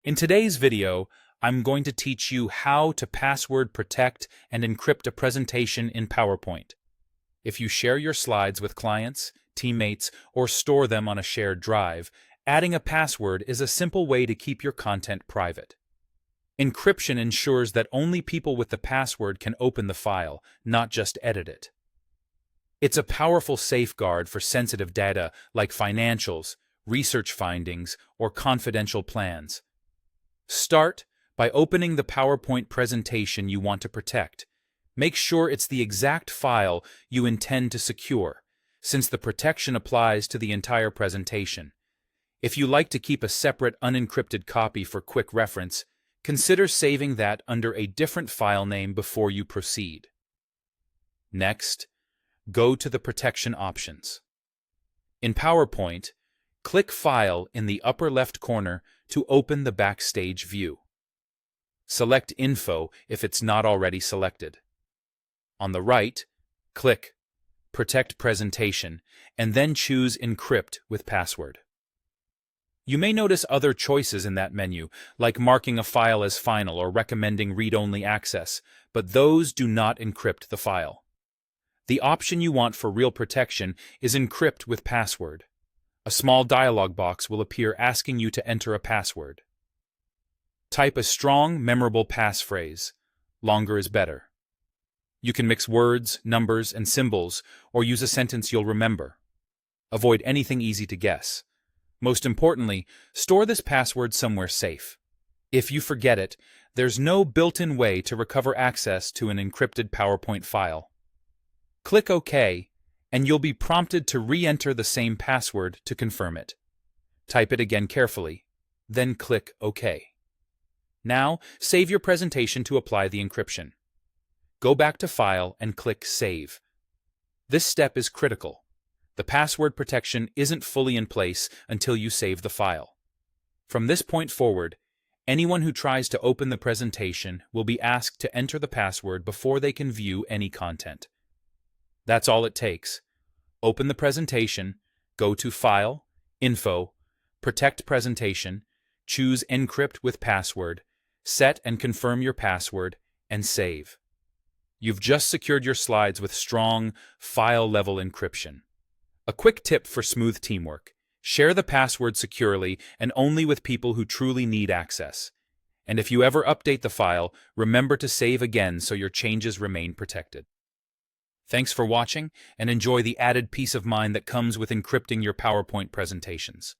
In today's video, I'm going to teach you how to password protect and encrypt a presentation in PowerPoint. If you share your slides with clients, teammates, or store them on a shared drive, adding a password is a simple way to keep your content private. Encryption ensures that only people with the password can open the file, not just edit it. It's a powerful safeguard for sensitive data like financials, research findings, or confidential plans. Start by opening the PowerPoint presentation you want to protect. Make sure it's the exact file you intend to secure, since the protection applies to the entire presentation. If you like to keep a separate unencrypted copy for quick reference, consider saving that under a different file name before you proceed. Next, go to the protection options. In PowerPoint, click File in the upper left corner to open the Backstage view. Select Info if it's not already selected. On the right, click Protect Presentation and then choose Encrypt with Password. You may notice other choices in that menu, like marking a file as final or recommending read-only access, but those do not encrypt the file. The option you want for real protection is Encrypt with Password. A small dialog box will appear asking you to enter a password. Type a strong, memorable passphrase. Longer is better. You can mix words, numbers, and symbols, or use a sentence you'll remember. Avoid anything easy to guess. Most importantly, store this password somewhere safe. If you forget it, there's no built-in way to recover access to an encrypted PowerPoint file. Click OK, and you'll be prompted to re-enter the same password to confirm it. Type it again carefully, then click OK. Now, save your presentation to apply the encryption. Go back to File and click Save. This step is critical. The password protection isn't fully in place until you save the file. From this point forward, anyone who tries to open the presentation will be asked to enter the password before they can view any content. That's all it takes. Open the presentation, go to File, Info, Protect Presentation, choose Encrypt with Password, set and confirm your password, and save. You've just secured your slides with strong, file-level encryption. A quick tip for smooth teamwork: share the password securely and only with people who truly need access. And if you ever update the file, remember to save again so your changes remain protected. Thanks for watching, and enjoy the added peace of mind that comes with encrypting your PowerPoint presentations.